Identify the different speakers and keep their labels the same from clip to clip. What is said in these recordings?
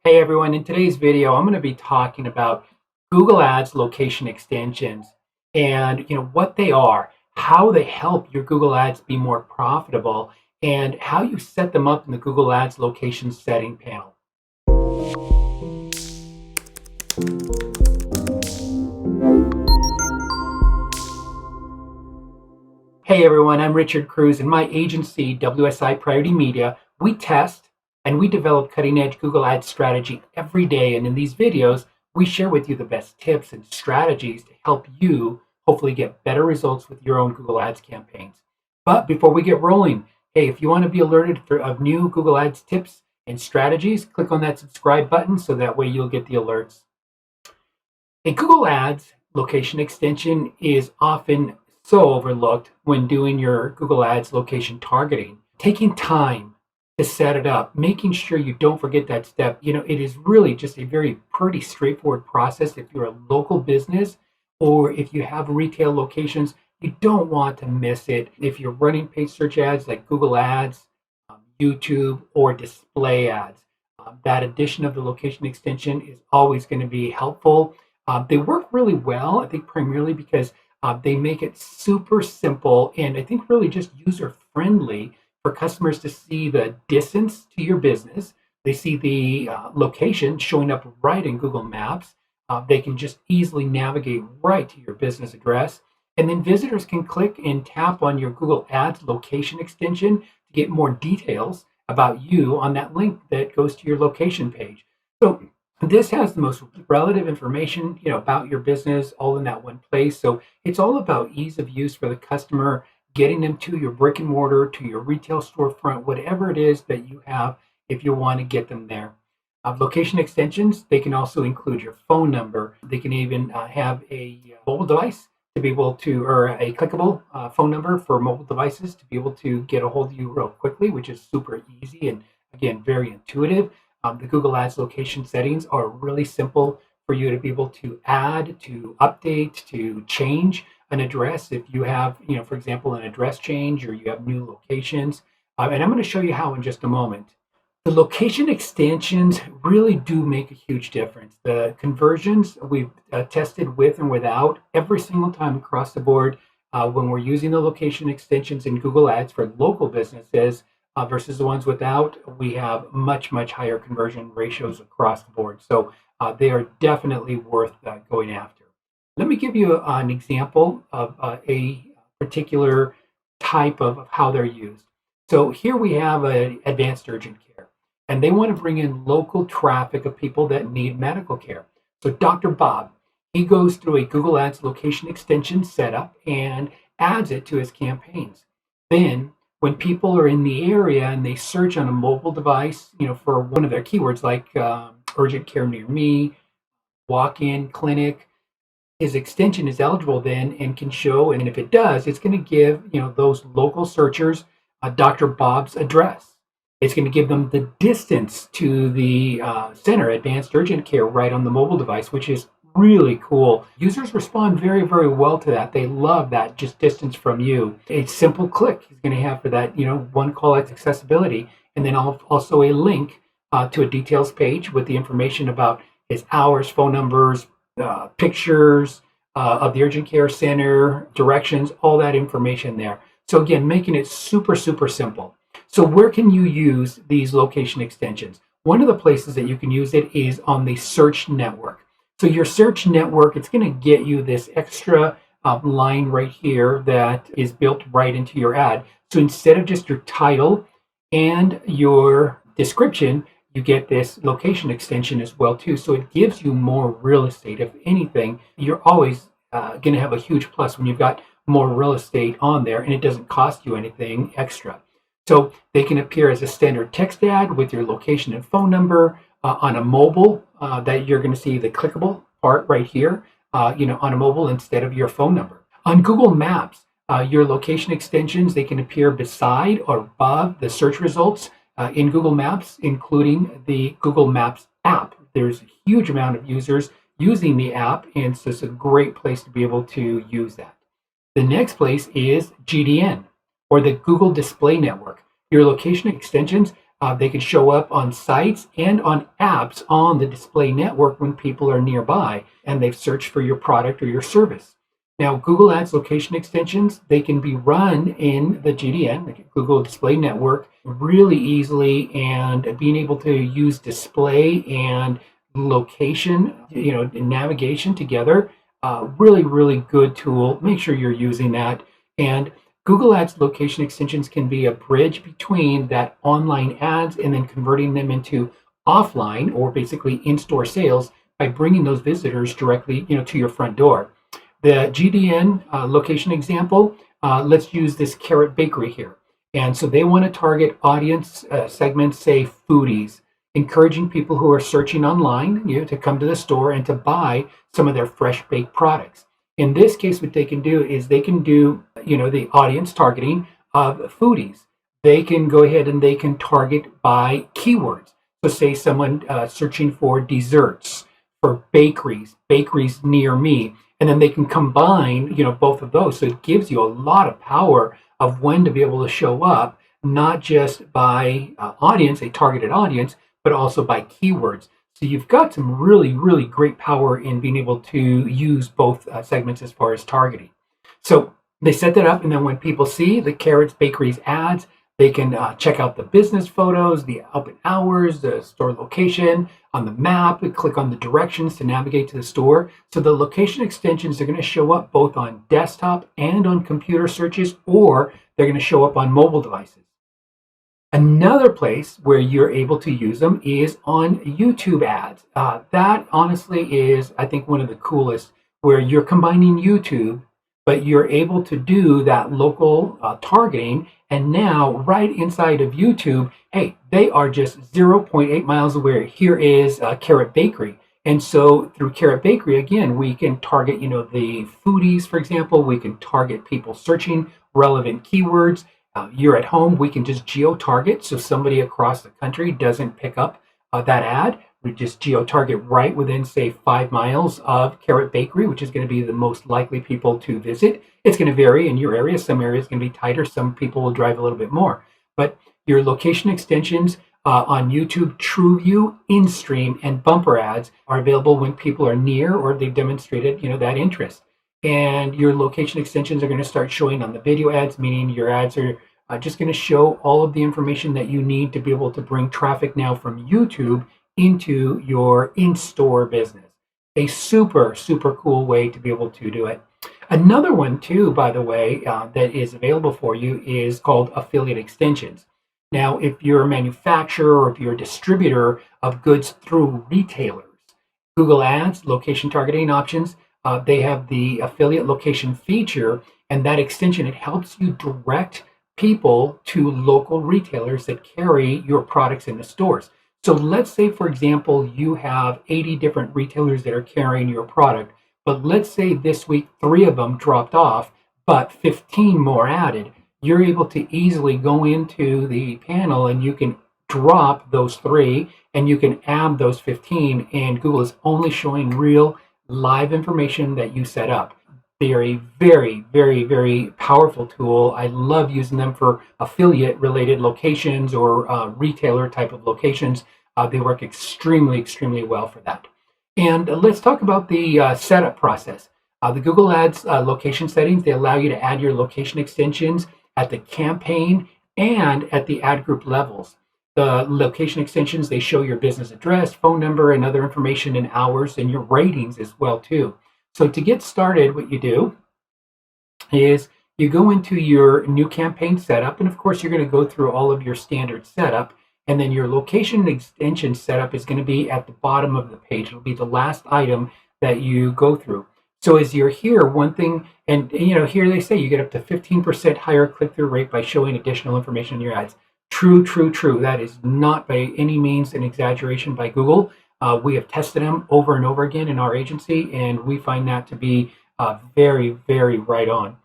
Speaker 1: Hey everyone, in today's video, I'm going to be talking about Google Ads location extensions and what they are, how they help your Google Ads be more profitable, and how you set them up in the Google Ads location setting panel. Hey everyone, I'm Richard Cruz. In my agency, WSI Priority Media, we test and we develop cutting edge Google Ads strategy every day. And in these videos, we share with you the best tips and strategies to help you hopefully get better results with your own Google Ads campaigns. But before we get rolling, hey, if you want to be alerted of new Google Ads tips and strategies, click on that subscribe button so that way you'll get the alerts. A Google Ads location extension is often so overlooked when doing your Google Ads location targeting. Taking time to set it up, making sure you don't forget that step. It is really just a very pretty straightforward process. If you're a local business or if you have retail locations, you don't want to miss it. If you're running paid search ads like Google Ads, YouTube, or display ads, that addition of the location extension is always going to be helpful. They work really well, I think, primarily because they make it super simple and I think really just user friendly for customers to see the distance to your business. They see the location showing up right in Google Maps. They can just easily navigate right to your business address. And then visitors can click and tap on your Google Ads location extension to get more details about you on that link that goes to your location page. So this has the most relative information, about your business all in that one place. So it's all about ease of use for the customer, getting them to your brick and mortar, to your retail storefront, whatever it is that you have, if you want to get them there. Location extensions, they can also include your phone number. They can even have a mobile device to be able to, or a clickable phone number for mobile devices to be able to get a hold of you real quickly, which is super easy and again, very intuitive. The Google Ads location settings are really simple for you to be able to add, to update, to change an address. If you have, for example, an address change or you have new locations, and I'm going to show you how in just a moment. The location extensions really do make a huge difference. The conversions we've tested with and without every single time across the board when we're using the location extensions in Google Ads for local businesses versus the ones without, we have much, much higher conversion ratios across the board. So they are definitely worth going after. Let me give you an example of a particular type of how they're used. So here we have an advanced urgent care, and they want to bring in local traffic of people that need medical care. So Dr. Bob, he goes through a Google Ads location extension setup and adds it to his campaigns. Then when people are in the area and they search on a mobile device, for one of their keywords like urgent care near me, walk-in clinic, his extension is eligible then and can show, and if it does, it's going to give those local searchers Dr. Bob's address. It's going to give them the distance to the center, advanced urgent care, right on the mobile device, which is really cool. Users respond very, very well to that. They love that just distance from you. A simple click is going to have for that, one call accessibility, and then also a link to a details page with the information about his hours, phone numbers, pictures of the urgent care center, directions, all that information there. So again, making it super, super simple. So where can you use these location extensions? One of the places that you can use it is on the search network. So your search network, it's going to get you this extra line right here that is built right into your ad. So instead of just your title and your description, you get this location extension as well too. So it gives you more real estate. If anything, you're always going to have a huge plus when you've got more real estate on there and it doesn't cost you anything extra. So they can appear as a standard text ad with your location and phone number on a mobile that you're going to see the clickable part right here, on a mobile instead of your phone number. On Google Maps, your location extensions, they can appear beside or above the search results in Google Maps, including the Google Maps app. There's a huge amount of users using the app, and so it's a great place to be able to use that. The next place is GDN, or the Google Display Network. Your location extensions, They can show up on sites and on apps on the display network when people are nearby and they've searched for your product or your service. Now, Google Ads location extensions, they can be run in the GDN, the Google Display Network, really easily, and being able to use display and location, and navigation together, really, really good tool. Make sure you're using that. And Google Ads location extensions can be a bridge between that online ads and then converting them into offline or basically in-store sales by bringing those visitors directly, to your front door. The GDN location example, let's use this Carrot Bakery here. And so they want to target audience segments, say foodies, encouraging people who are searching online, to come to the store and to buy some of their fresh baked products. In this case, what they can do is they can do, the audience targeting of foodies. They can go ahead and they can target by keywords. So say someone searching for desserts, for bakeries near me, and then they can combine, both of those. So it gives you a lot of power of when to be able to show up, not just by audience, a targeted audience, but also by keywords. So you've got some really, really great power in being able to use both segments as far as targeting. So they set that up, and then when people see the Carrots Bakeries ads, they can check out the business photos, the open hours, the store location on the map, and click on the directions to navigate to the store. So the location extensions are going to show up both on desktop and on computer searches, or they're going to show up on mobile devices. Another place where you're able to use them is on YouTube ads. That honestly is, I think, one of the coolest, where you're combining YouTube, but you're able to do that local targeting. And now, right inside of YouTube, hey, they are just 0.8 miles away. Here is Carrot Bakery. And so through Carrot Bakery, again, we can target, the foodies, for example. We can target people searching relevant keywords. You're at home, we can just geo-target, so somebody across the country doesn't pick up that ad. We just geo-target right within, say, 5 miles of Carrot Bakery, which is going to be the most likely people to visit. It's going to vary in your area. Some areas can be tighter. Some people will drive a little bit more. But your location extensions on YouTube, TrueView, InStream, and bumper ads are available when people are near or they've demonstrated, that interest. And your location extensions are going to start showing on the video ads, meaning your ads are just going to show all of the information that you need to be able to bring traffic now from YouTube into your in-store business. A super, super cool way to be able to do it. Another one too, by the way, that is available for you is called affiliate extensions. Now, if you're a manufacturer or if you're a distributor of goods through retailers, Google Ads, location targeting options, they have the affiliate location feature, and that extension, it helps you direct people to local retailers that carry your products in the stores. So let's say, for example, you have 80 different retailers that are carrying your product, but let's say this week 3 of them dropped off, but 15 more added. You're able to easily go into the panel and you can drop those 3 and you can add those 15, and Google is only showing real live information that you set up. They are a very, very, very powerful tool. I love using them for affiliate related locations or retailer type of locations. They work extremely, extremely well for that. And let's talk about the setup process. The Google Ads location settings, they allow you to add your location extensions at the campaign and at the ad group levels. The location extensions, they show your business address, phone number, and other information and hours, and your ratings as well too. So to get started, what you do is you go into your new campaign setup, and of course you're going to go through all of your standard setup, and then your location extension setup is going to be at the bottom of the page. It'll be the last item that you go through. So as you're here, one thing, and here they say you get up to 15% higher click-through rate by showing additional information in your ads. True, true, true. That is not by any means an exaggeration by Google. We have tested them over and over again in our agency, and we find that to be very, very right on.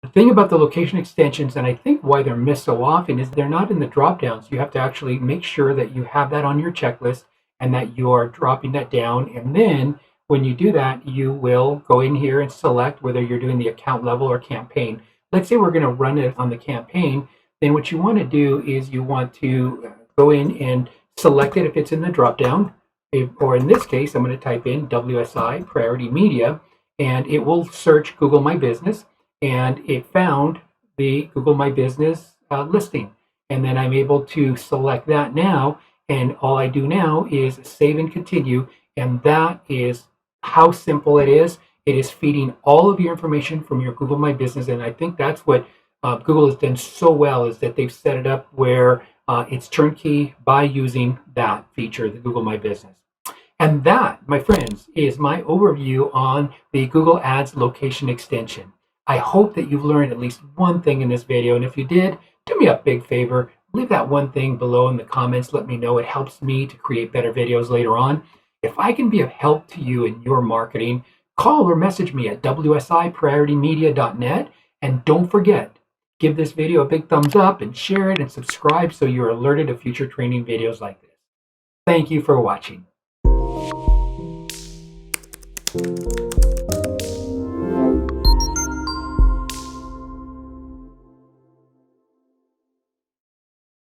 Speaker 1: The thing about the location extensions, and I think why they're missed so often, is they're not in the drop downs. You have to actually make sure that you have that on your checklist and that you are dropping that down. And then when you do that, you will go in here and select whether you're doing the account level or campaign. Let's say we're going to run it on the campaign. Then what you want to do is you want to go go in and select it if it's in the drop-down, or in this case, I'm going to type in WSI Priority Media, and it will search Google My Business, and it found the Google My Business listing. And then I'm able to select that now, and all I do now is save and continue, and that is how simple it is. It is feeding all of your information from your Google My Business, and I think that's what Google has done so well, is that they've set it up where it's turnkey by using that feature, the Google My Business. And that, my friends, is my overview on the Google Ads location extension. I hope that you've learned at least one thing in this video, and if you did, do me a big favor, leave that one thing below in the comments. Let me know. It helps me to create better videos later on. If I can be of help to you in your marketing, call or message me at wsiprioritymedia.net, and don't forget, give this video a big thumbs up and share it and subscribe so you're alerted of future training videos like this. Thank you for watching.